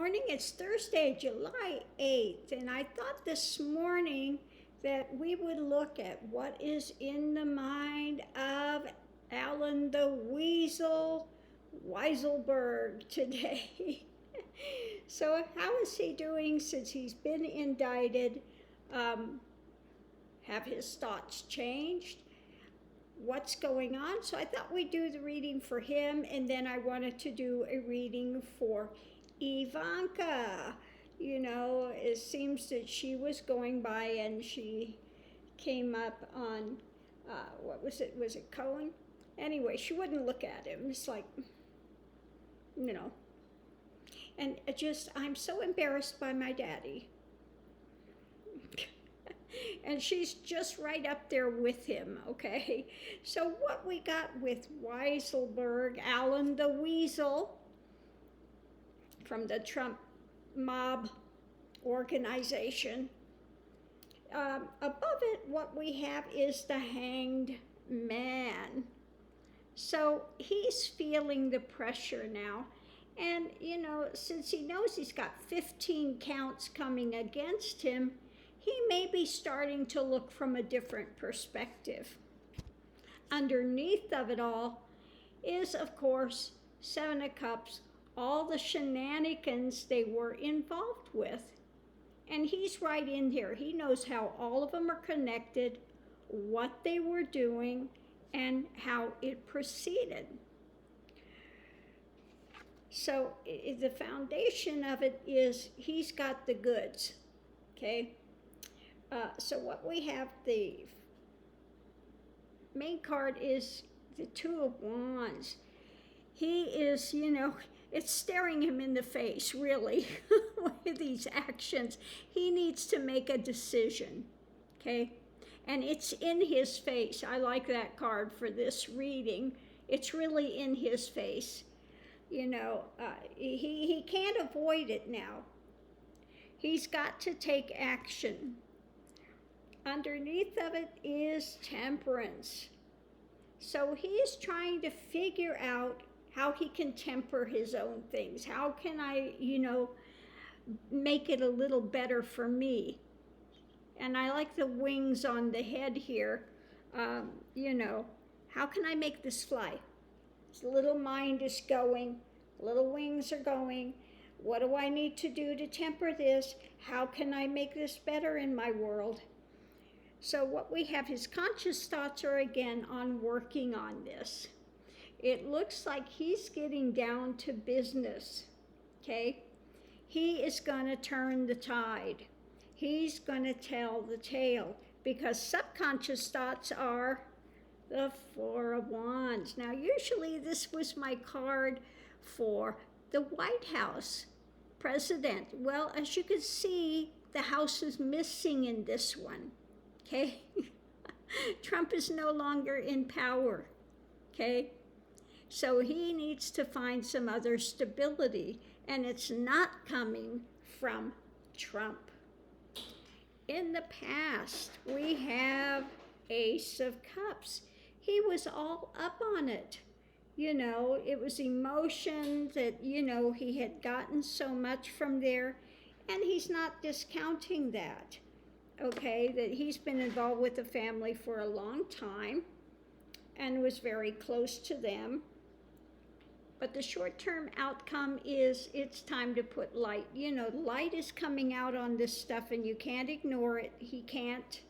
morning. It's Thursday, July 8th, and I thought this morning that we would look at what is in the mind of Alan the Weasel Weisselberg today. So how is he doing since he's been indicted? Have his thoughts changed? What's going on? So I thought we'd do the reading for him, and then I wanted to do a reading for Ivanka. You know, it seems that she was going by and she came up on, what was it? Was it Cohen? Anyway, she wouldn't look at him. It's like, you know. And I'm so embarrassed by my daddy. And she's just right up there with him, okay? So what we got with Weisselberg, Alan the Weasel, from the Trump mob organization. Above it, what we have is the Hanged Man. So he's feeling the pressure now. And, you know, since he knows he's got 15 counts coming against him, he may be starting to look from a different perspective. Underneath of it all is, of course, Seven of Cups, all the shenanigans they were involved with. And he's right in here. He knows how all of them are connected, what they were doing, and how it proceeded. So the foundation of it is he's got the goods, okay? So what we have, the main card is the Two of Wands. He is, you know, it's staring him in the face, really, with these actions. He needs to make a decision, okay? And it's in his face. I like that card for this reading. It's really in his face. You know, he can't avoid it now. He's got to take action. Underneath of it is Temperance. So he is trying to figure out how he can temper his own things. How can I, you know, make it a little better for me? And I like the wings on the head here. You know, how can I make this fly? His little mind is going, little wings are going. What do I need to do to temper this? How can I make this better in my world? So what we have, his conscious thoughts are again on working on this. It looks like he's getting down to business, okay? He is going to turn the tide. He's going to tell the tale, because subconscious thoughts are the Four of Wands. Now, usually this was my card for the White House president. Well, as you can see, the house is missing in this one, okay? Trump is no longer in power, okay? So he needs to find some other stability, and it's not coming from Trump. In the past, we have Ace of Cups. He was all up on it. You know, it was emotion that, you know, he had gotten so much from there, and he's not discounting that, okay? That he's been involved with the family for a long time and was very close to them. But the short-term outcome is it's time to put light. You know, light is coming out on this stuff, and you can't ignore it. He can't,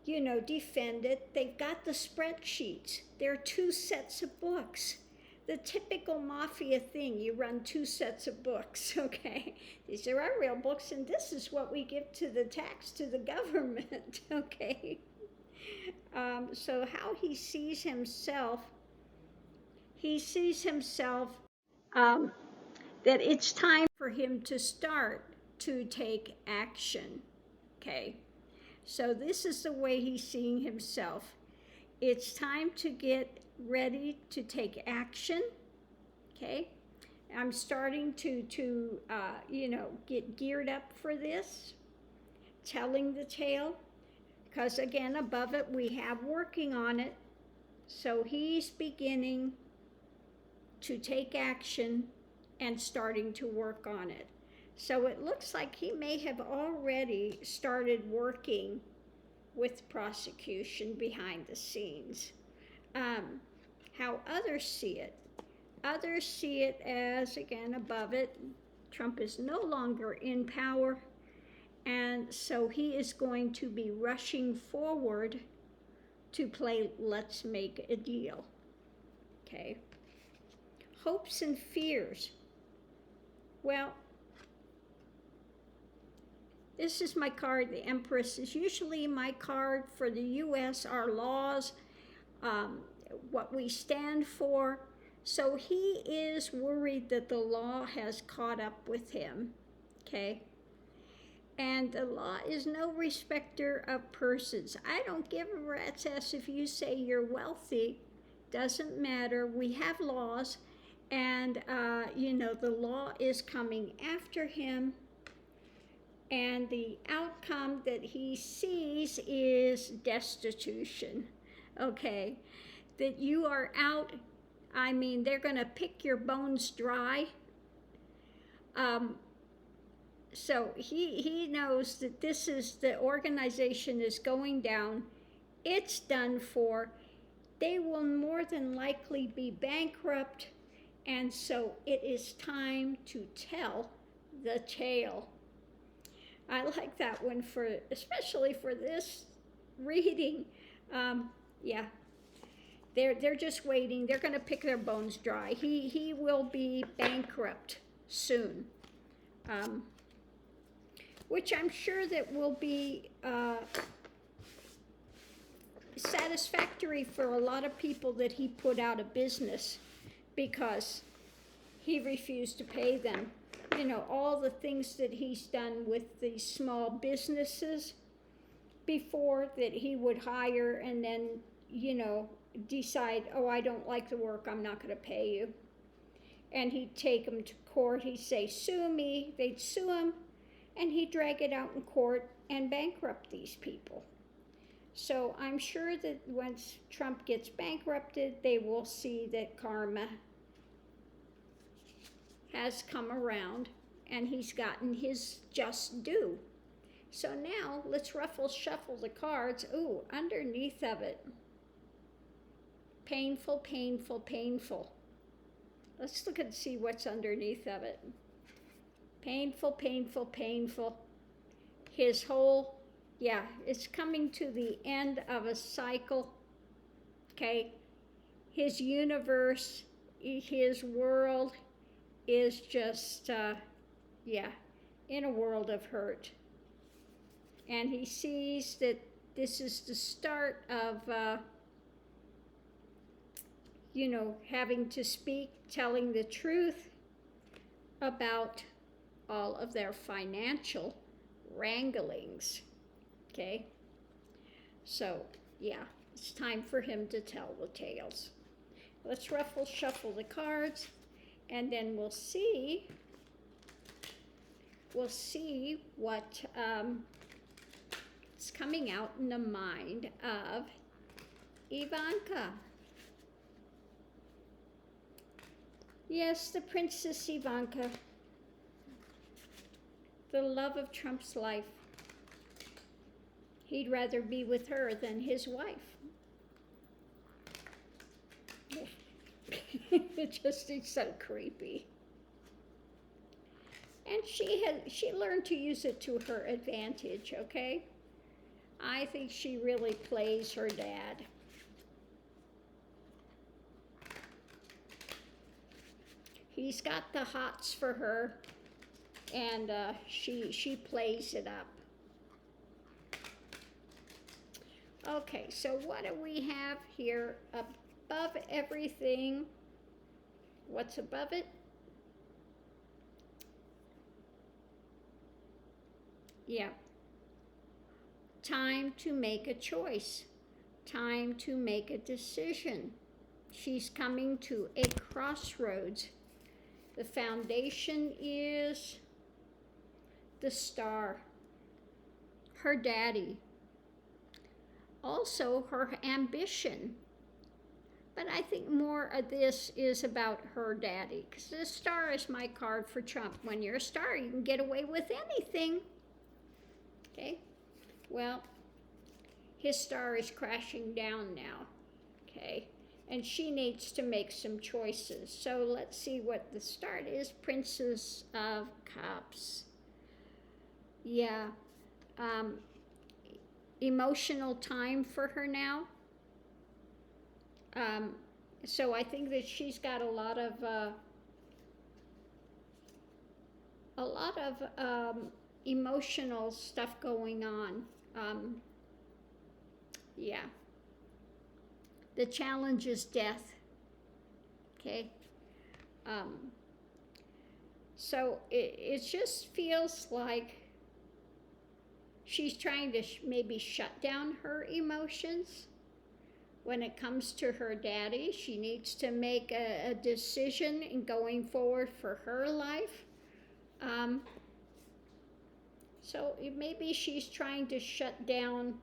you know, defend it. They've got the spreadsheets. There are 2 sets of books. The typical mafia thing, you run 2 sets of books, okay? These are our real books, and this is what we give to the tax to the government, okay? So how he sees himself that it's time for him to start to take action, okay? So this is the way he's seeing himself. It's time to get ready to take action, okay? I'm starting to you know, get geared up for this, telling the tale, because again, above it, we have working on it. So he's beginning to take action and starting to work on it. So it looks like he may have already started working with prosecution behind the scenes. How others see it as, again, above it. Trump is no longer in power, and so he is going to be rushing forward to play let's make a deal. Okay. Hopes and fears. Well, this is my card. The Empress is usually my card for the U.S., our laws, what we stand for. So he is worried that the law has caught up with him, okay? And the law is no respecter of persons. I don't give a rat's ass if you say you're wealthy. Doesn't matter. We have laws, and, the law is coming after him. And the outcome that he sees is destitution, okay? That you are out, they're going to pick your bones dry. So he knows that the organization is going down. It's done for. They will more than likely be bankrupt. And so it is time to tell the tale. I like that one especially for this reading. They're just waiting. They're going to pick their bones dry. He will be bankrupt soon, which I'm sure that will be satisfactory for a lot of people that he put out of business because he refused to pay them. All the things that he's done with these small businesses before that he would hire and then, decide, oh, I don't like the work, I'm not going to pay you. And he'd take them to court. He'd say, sue me. They'd sue him, and he'd drag it out in court and bankrupt these people. So I'm sure that once Trump gets bankrupted, they will see that karma has come around and he's gotten his just due. So now let's shuffle the cards. Ooh, underneath of it. Painful, painful, painful. Let's look and see what's underneath of it. Painful, painful, painful. His whole, it's coming to the end of a cycle. Okay? His universe, his world, is just, in a world of hurt. And he sees that this is the start of, having to speak, telling the truth about all of their financial wranglings. Okay? So, it's time for him to tell the tales. Let's shuffle the cards. And then we'll see what is coming out in the mind of Ivanka. Yes, the Princess Ivanka, the love of Trump's life. He'd rather be with her than his wife. It's so creepy. And she learned to use it to her advantage, okay? I think she really plays her dad. He's got the hots for her, and she plays it up. Okay, so what do we have here above everything? What's above it? Time to make a choice. Time to make a decision. She's coming to a crossroads. The foundation is the star, her daddy. Also her ambition, But I think more of this is about her daddy, because the star is my card for Trump. When you're a star, you can get away with anything. Okay, well, his star is crashing down now. Okay, and she needs to make some choices. So let's see what the start is. Princess of Cups. Yeah, emotional time for her now. So I think that she's got a lot of emotional stuff going on. Yeah. The challenge is death. Okay. So it just feels like she's trying to maybe shut down her emotions. When it comes to her daddy, she needs to make a decision in going forward for her life. So maybe she's trying to shut down,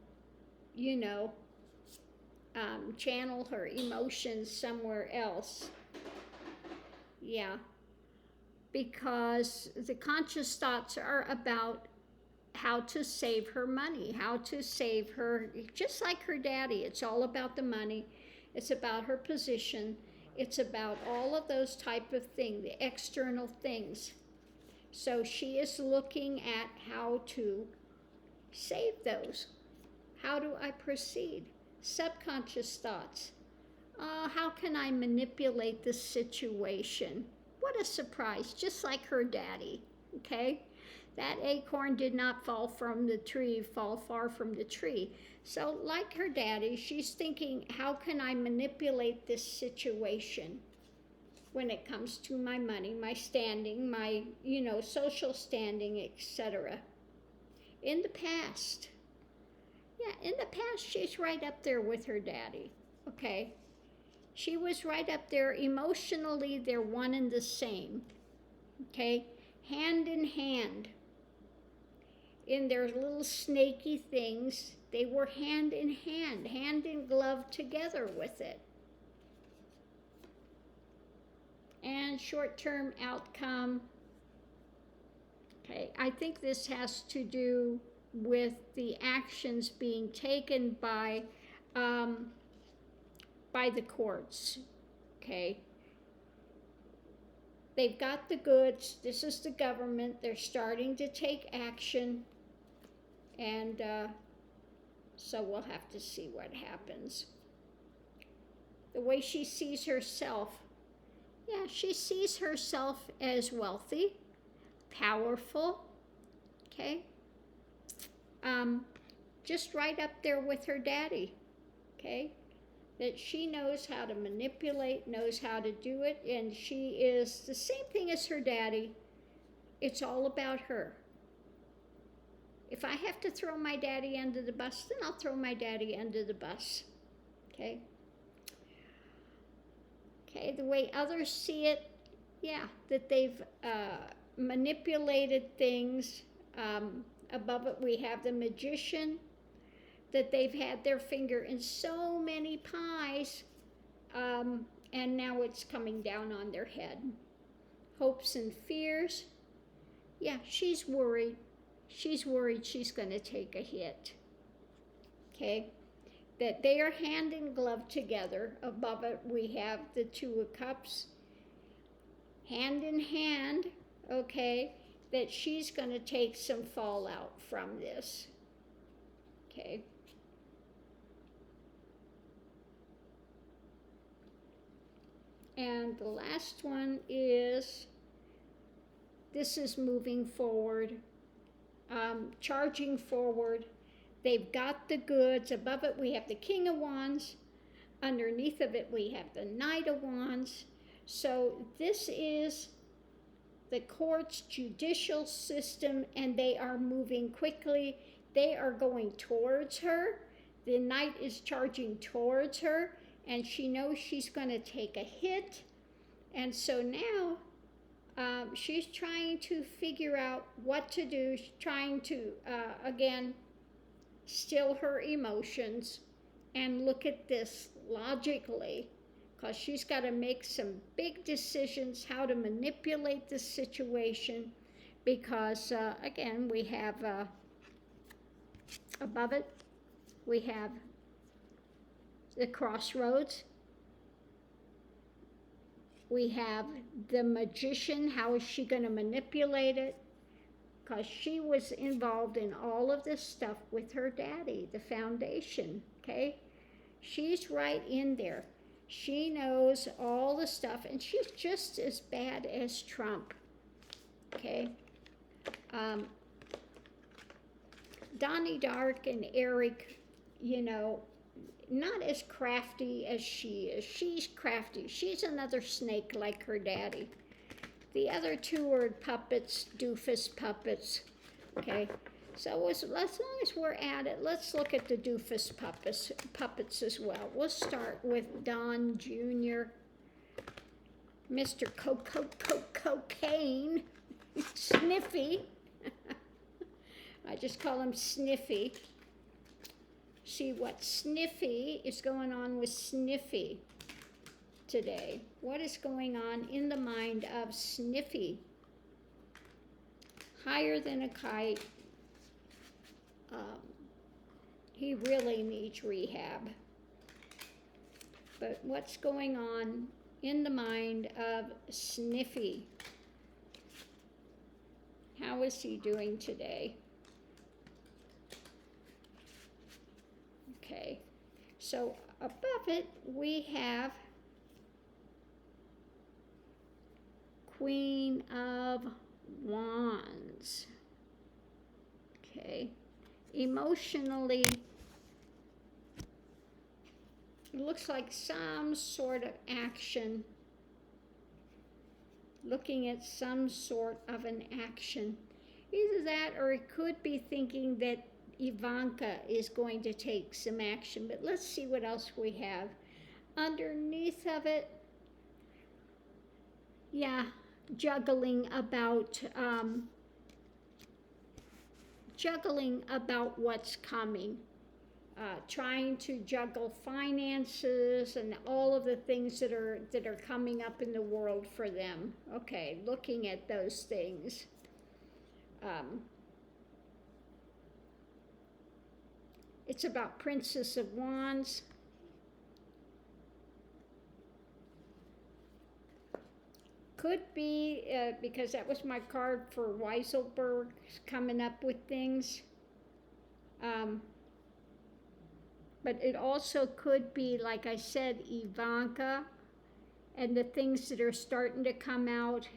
channel her emotions somewhere else. Yeah. Because the conscious thoughts are about how to save her money, how to save her, just like her daddy. It's all about the money. It's about her position. It's about all of those type of things, the external things. So she is looking at how to save those. How do I proceed? Subconscious thoughts. How can I manipulate the situation? What a surprise, just like her daddy, okay? That acorn did not fall far from the tree. So like her daddy, she's thinking, how can I manipulate this situation when it comes to my money, my standing, my, social standing, etc. In the past, she's right up there with her daddy, okay? She was right up there. Emotionally, they're one and the same, okay? Hand in hand. In their little snaky things, they were hand in glove together with it. And short-term outcome. Okay, I think this has to do with the actions being taken by the courts. Okay. They've got the goods. This is the government. They're starting to take action. And so we'll have to see what happens. The way she sees herself, she sees herself as wealthy, powerful, okay? Just right up there with her daddy, okay? That she knows how to manipulate, knows how to do it, and she is the same thing as her daddy. It's all about her. If I have to throw my daddy under the bus, then I'll throw my daddy under the bus. Okay? Okay, the way others see it, that they've manipulated things. Above it, we have the magician, that they've had their finger in so many pies, and now it's coming down on their head. Hopes and fears. She's worried. She's worried she's going to take a hit. Okay? That they are hand in glove together. Above it, we have the Two of Cups. Hand in hand, okay, that she's going to take some fallout from this. Okay? And the last one is, this is moving forward. Charging forward. They've got the goods. Above it, we have the King of Wands. Underneath of it, we have the Knight of Wands. So this is the court's judicial system, and they are moving quickly. They are going towards her. The Knight is charging towards her, and she knows she's going to take a hit. And so now, she's trying to figure out what to do. She's trying to, again, still her emotions and look at this logically. because she's got to make some big decisions how to manipulate the situation, because again, we have above it, we have the crossroads. We have the magician. How is she going to manipulate it? Because she was involved in all of this stuff with her daddy, the foundation, okay? She's right in there. She knows all the stuff, and she's just as bad as Trump, okay? Donnie Dark and Eric, you know, not as crafty as she is. She's crafty. She's another snake like her daddy. The other two are puppets, doofus puppets, okay? So as long as we're at it, let's look at the doofus puppets as well. We'll start with Don Jr., Mr. Cocaine, Sniffy. I just call him Sniffy. See what Sniffy is going on with Sniffy today. What is going on in the mind of Sniffy? Higher than a kite. He really needs rehab. But what's going on in the mind of Sniffy? How is he doing today? Okay, so above it we have Queen of Wands. Okay, emotionally, it looks like some sort of action, looking at some sort of an action. Either that, or it could be thinking that Ivanka is going to take some action. But let's see what else we have. Underneath of it, yeah, juggling about what's coming. Trying to juggle finances and all of the things that are coming up in the world for them. Okay, looking at those things. It's about Princess of Wands. Could be, because that was my card for Weisselberg, coming up with things. But it also could be, like I said, Ivanka and the things that are starting to come out,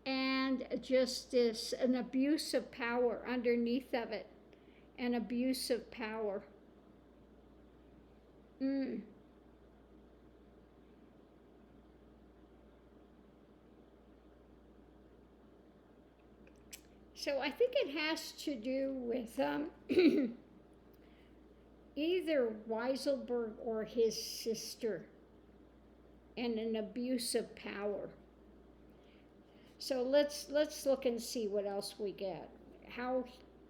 and just an abuse of power underneath of it. An abuse of power. So I think it has to do with either Weisselberg or his sister, and an abuse of power. So let's look and see what else we get. How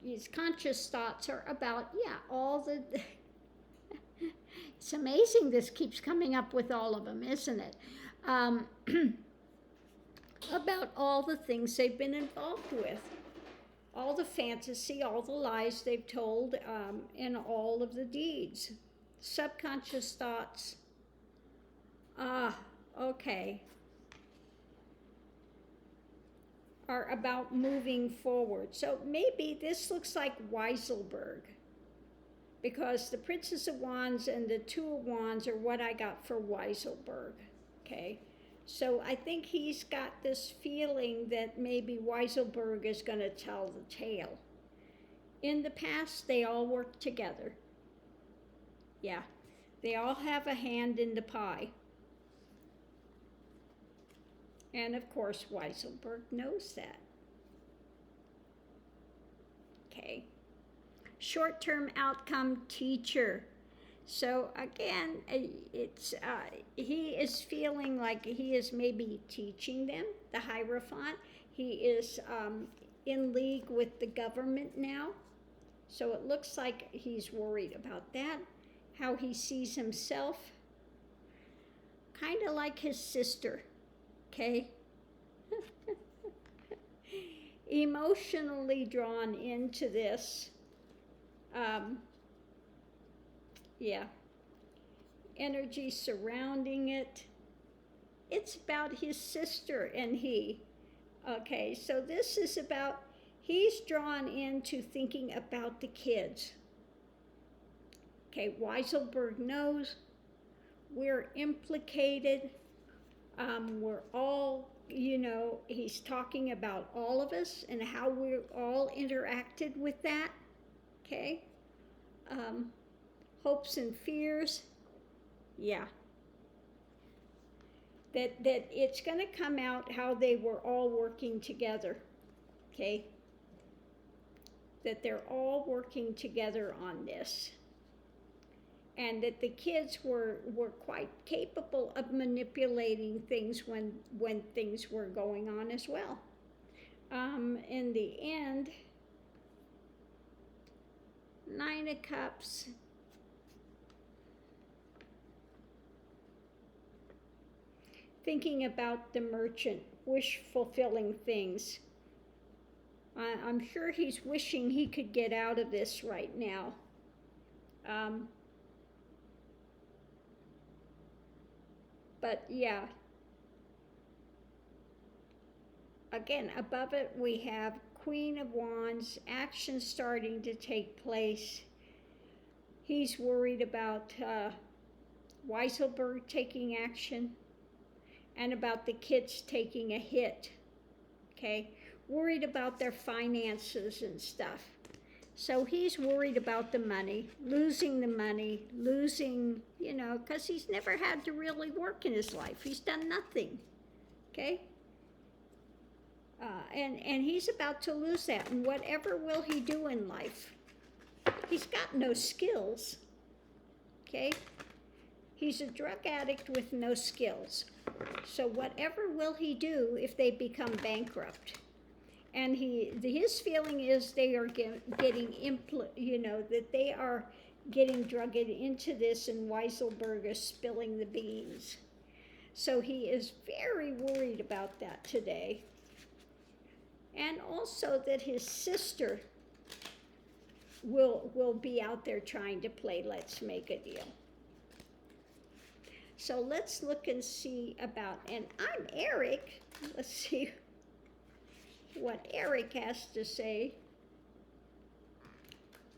his conscious thoughts are about, all the... It's amazing this keeps coming up with all of them, isn't it? About all the things they've been involved with. All the fantasy, all the lies they've told, and all of the deeds. Subconscious thoughts. Okay. Are about moving forward. So maybe this looks like Weisselberg, because the Princess of Wands and the Two of Wands are what I got for Weisselberg, okay? So I think he's got this feeling that maybe Weisselberg is going to tell the tale. In the past, they all worked together. Yeah, they all have a hand in the pie. And of course, Weisselberg knows that. Okay. Short-term outcome teacher. So again, it's he is feeling like he is maybe teaching them, the Hierophant. He is in league with the government now. So it looks like he's worried about that, how he sees himself. kind of like his sister, okay? Emotionally drawn into this. Yeah. Energy surrounding it. It's about his sister and he. Okay, so this is about, he's drawn into thinking about the kids. Okay, Weisselberg knows we're implicated. We're all, he's talking about all of us and how we're all interacted with that. Okay, hopes and fears. Yeah. That it's going to come out how they were all working together, okay? That they're all working together on this. And that the kids were quite capable of manipulating things when things were going on as well. In the end, 9 of Cups. Thinking about the merchant, wish-fulfilling things. I'm sure he's wishing he could get out of this right now. But yeah. Again, above it we have Queen of Wands, action starting to take place. He's worried about Weisselberg taking action. And about the kids taking a hit, okay? Worried about their finances and stuff. So he's worried about the money, losing, because he's never had to really work in his life. He's done nothing, okay? And he's about to lose that. And whatever will he do in life? He's got no skills, okay? He's a drug addict with no skills. So whatever will he do if they become bankrupt? And his feeling is they are getting, that they are getting drugged into this and Weisselberg is spilling the beans. So he is very worried about that today. And also that his sister will be out there trying to play let's make a deal. So let's look and see about, and I'm Eric. Let's see what Eric has to say.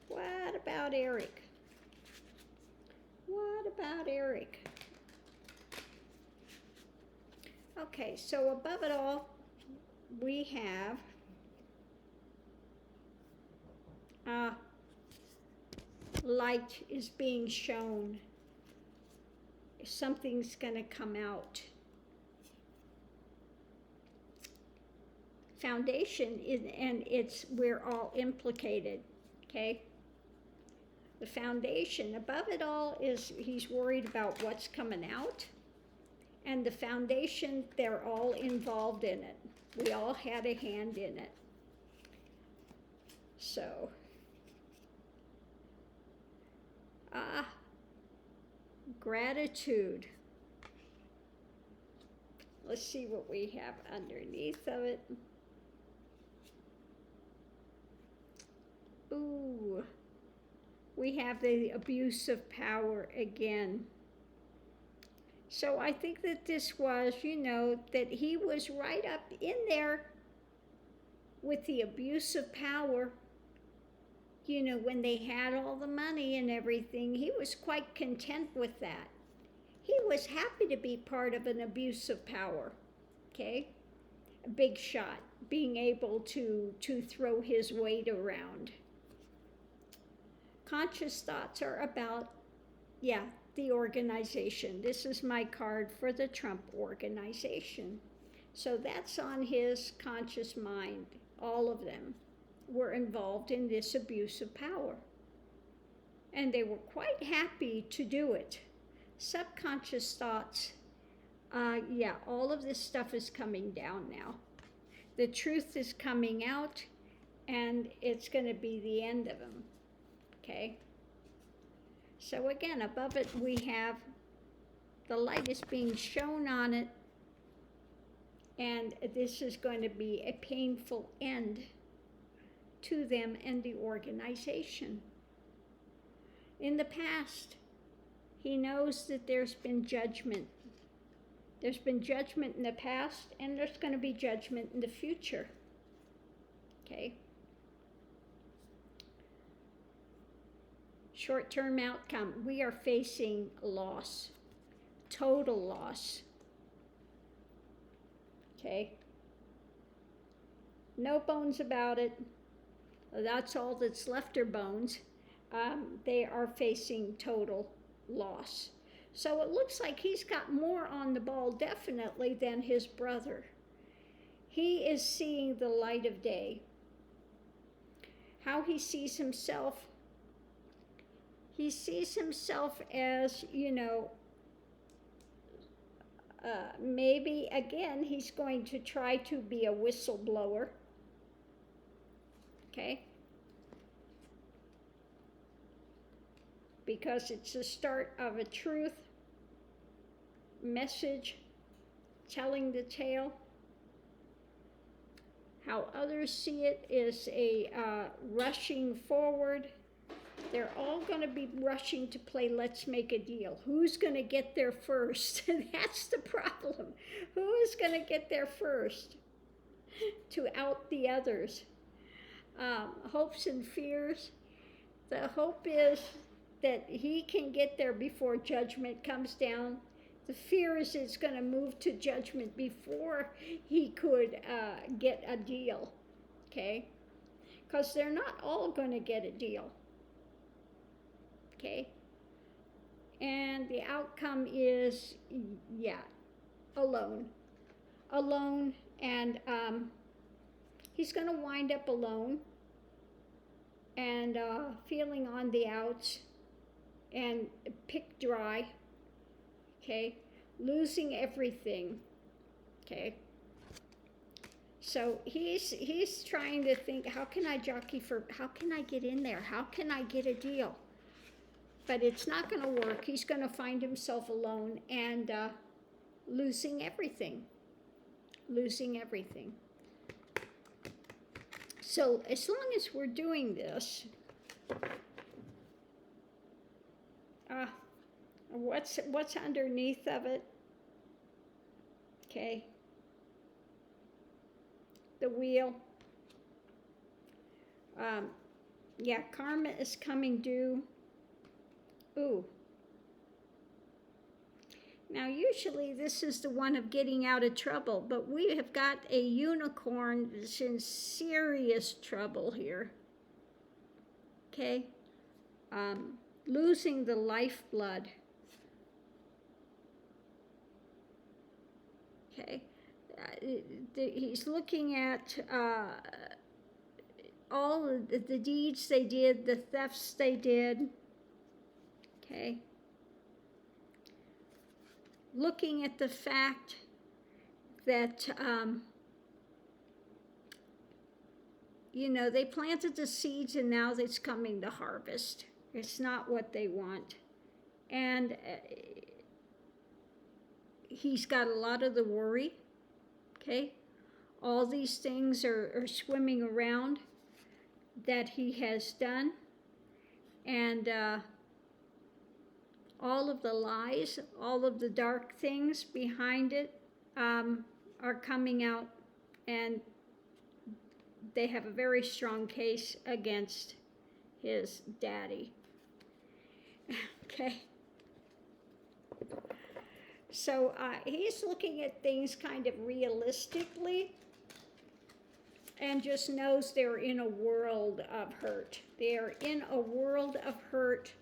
What about Eric? What about Eric? Okay, so above it all, we have light is being shown. Something's going to come out. Foundation and we're all implicated, okay? The foundation above it all is he's worried about what's coming out, and the foundation, they're all involved in it. We all had a hand in it. So gratitude. Let's see what we have underneath of it. Ooh, we have the abuse of power again. So I think that this was, that he was right up in there with the abuse of power. When they had all the money and everything, he was quite content with that. He was happy to be part of an abuse of power, okay? A big shot, being able to throw his weight around. Conscious thoughts are about, the organization. This is my card for the Trump organization. So that's on his conscious mind, all of them were involved in this abuse of power. And they were quite happy to do it. Subconscious thoughts, all of this stuff is coming down now. The truth is coming out, and it's going to be the end of them, okay? So again, above it we have The light is being shown on it, and this is going to be a painful end to them and the organization. In the past, he knows that there's been judgment. There's been judgment in the past, and there's going to be judgment in the future. Okay? Short-term outcome. We are facing loss. Total loss. Okay? No bones about it. That's all that's left are bones. They are facing total loss. So it looks like he's got more on the ball, definitely, than his brother. He is seeing the light of day. How he sees himself as, maybe, again, he's going to try to be a whistleblower. Okay? Because it's the start of a truth message, telling the tale. How others see it is a rushing forward. They're all going to be rushing to play Let's Make a Deal. Who's going to get there first? That's the problem. Who is going to get there first to out the others? Hopes and fears. The hope is that he can get there before judgment comes down. The fear is it's going to move to judgment before he could get a deal, okay? Because they're not all going to get a deal, okay? And the outcome is, alone. Alone, and he's going to wind up alone and feeling on the outs and picked dry, okay? Losing everything, okay? So he's trying to think, how can I get in there? How can I get a deal? But it's not going to work. He's going to find himself alone and losing everything. Losing everything. So as long as we're doing this, what's underneath of it? Okay. The wheel. Karma is coming due. Ooh. Now, usually this is the one of getting out of trouble, but we have got a unicorn that's in serious trouble here. Okay? Losing the lifeblood. Okay? He's looking at all of the deeds they did, the thefts they did. Okay? Looking at the fact that, they planted the seeds and now it's coming to harvest. It's not what they want. And he's got a lot of the worry, okay? All these things are swimming around that he has done. And all of the lies, all of the dark things behind it are coming out, and they have a very strong case against his daddy. Okay. So he's looking at things kind of realistically and just knows they're in a world of hurt. They're in a world of hurt.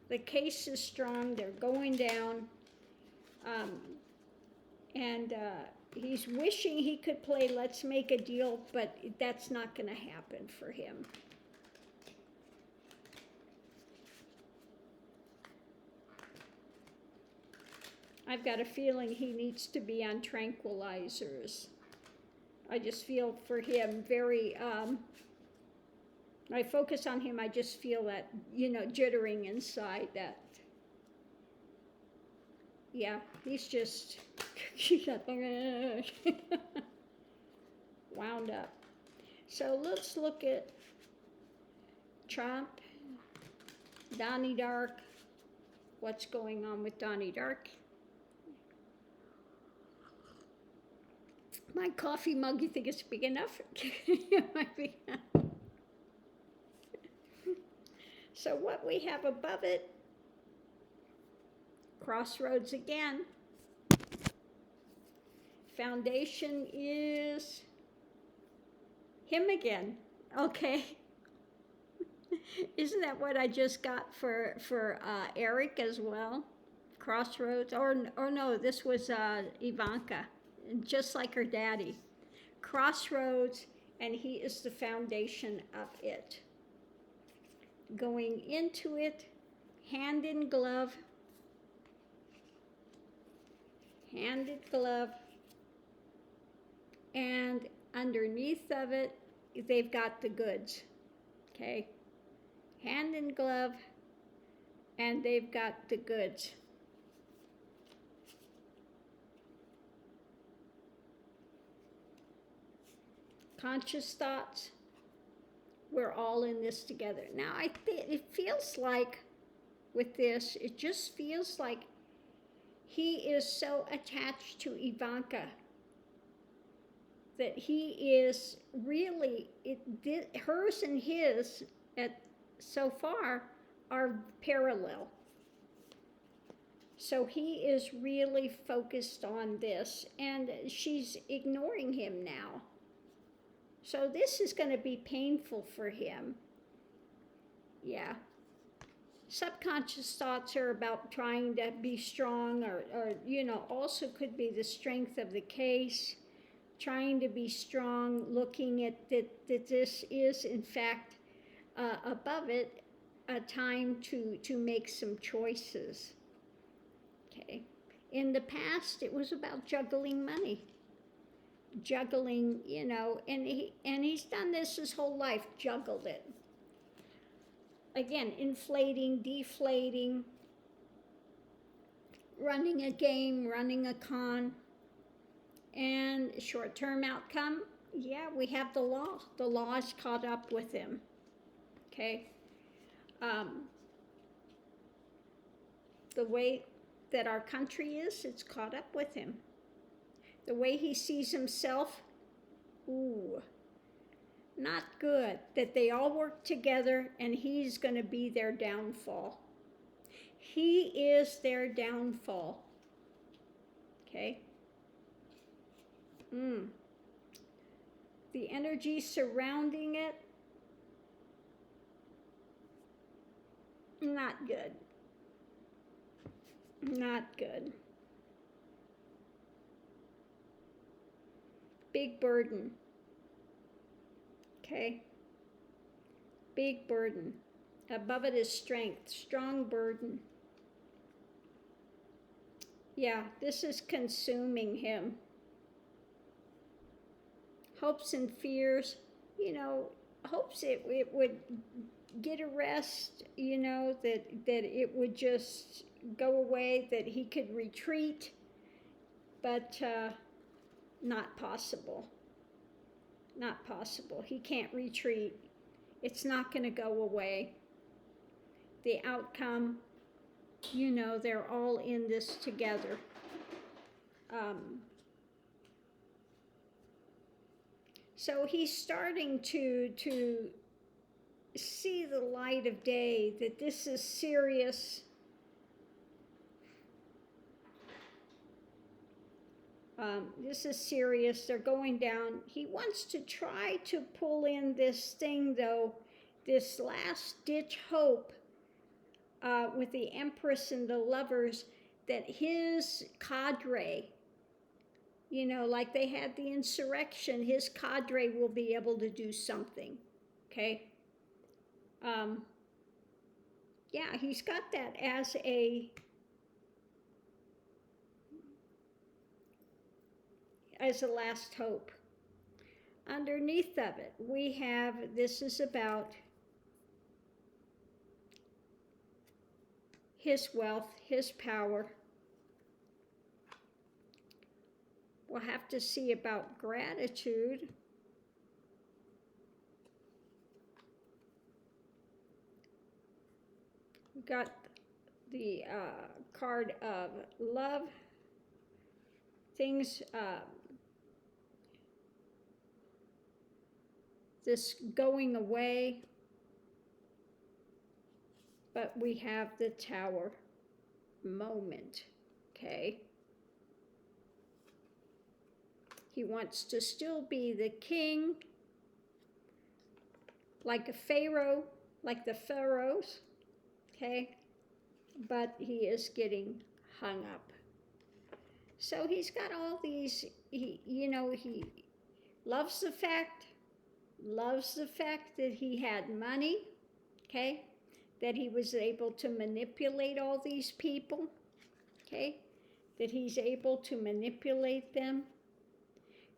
The case is strong. They're going down. And he's wishing he could play Let's Make a Deal, but that's not going to happen for him. I've got a feeling he needs to be on tranquilizers. I just feel for him very, I focus on him, I just feel that, jittering inside, that Yeah, he's just wound up. So let's look at Trump, Donnie Dark. What's going on with Donnie Dark? My coffee mug, you think it's big enough? It might be. So what we have above it, crossroads again. Foundation is him again. Okay. Isn't that what I just got for Eric as well? Crossroads, or no, this was Ivanka, just like her daddy. Crossroads, and he is the foundation of it. Going into it, hand in glove, and underneath of it, they've got the goods, okay? Hand in glove, and they've got the goods. Conscious thoughts, we're all in this together. Now, it feels like with this, it just feels like he is so attached to Ivanka that he is really, hers and his so far are parallel. So he is really focused on this, and she's ignoring him now. So this is going to be painful for him. Yeah. Subconscious thoughts are about trying to be strong, or also could be the strength of the case, trying to be strong, looking at that this is, in fact, above it, a time to make some choices. Okay. In the past, it was about juggling money. Juggling, and he's done this his whole life, juggled it. Again, inflating, deflating, running a game, running a con, and short-term outcome, yeah, we have the law. The law is caught up with him, okay? The way that our country is, it's caught up with him. The way he sees himself, ooh, not good. That they all work together and he's going to be their downfall. He is their downfall. Okay? The energy surrounding it, not good. Not good. Big burden. Okay? Big burden. Above it is strength, strong burden. Yeah, this is consuming him. Hopes and fears, hopes it would get a rest, that it would just go away, that he could retreat, but not possible. Not possible. He can't retreat. It's not going to go away. The outcome, they're all in this together. So he's starting to see the light of day, that this is serious. This is serious. They're going down. He wants to try to pull in this thing, though, this last-ditch hope with the Empress and the Lovers, that his cadre, like they had the insurrection, his cadre will be able to do something, okay? Yeah, he's got that as a last hope. Underneath of it, we have, this is about his wealth, his power, we'll have to see about gratitude. We got the card of love. Things, this going away. But we have the Tower moment, okay? He wants to still be the king, like a pharaoh, like the pharaohs, okay? But he is getting hung up. So he's got all these, he loves the fact that he had money, okay? That he was able to manipulate all these people, okay? That he's able to manipulate them.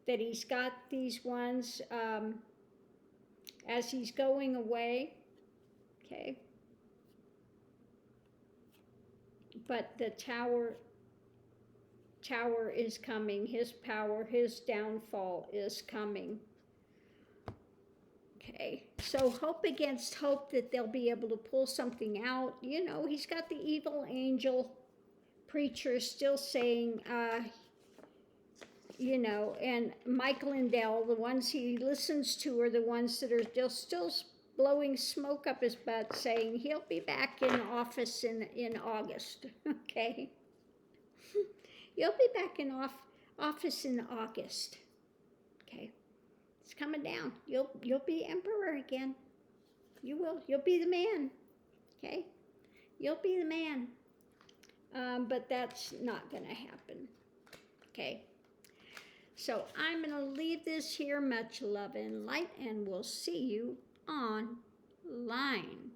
That he's got these ones as he's going away, okay? But the tower is coming. His power, his downfall is coming. Okay, so hope against hope that they'll be able to pull something out. He's got the evil angel preacher still saying, and Michael and Dell, the ones he listens to are the ones that are still blowing smoke up his butt, saying he'll be back in office in August, okay? You'll be back in office in August, okay? It's coming down. You'll be emperor again. You will. You'll be the man, okay? You'll be the man. But that's not going to happen, okay? So I'm going to leave this here. Much love and light, and we'll see you online.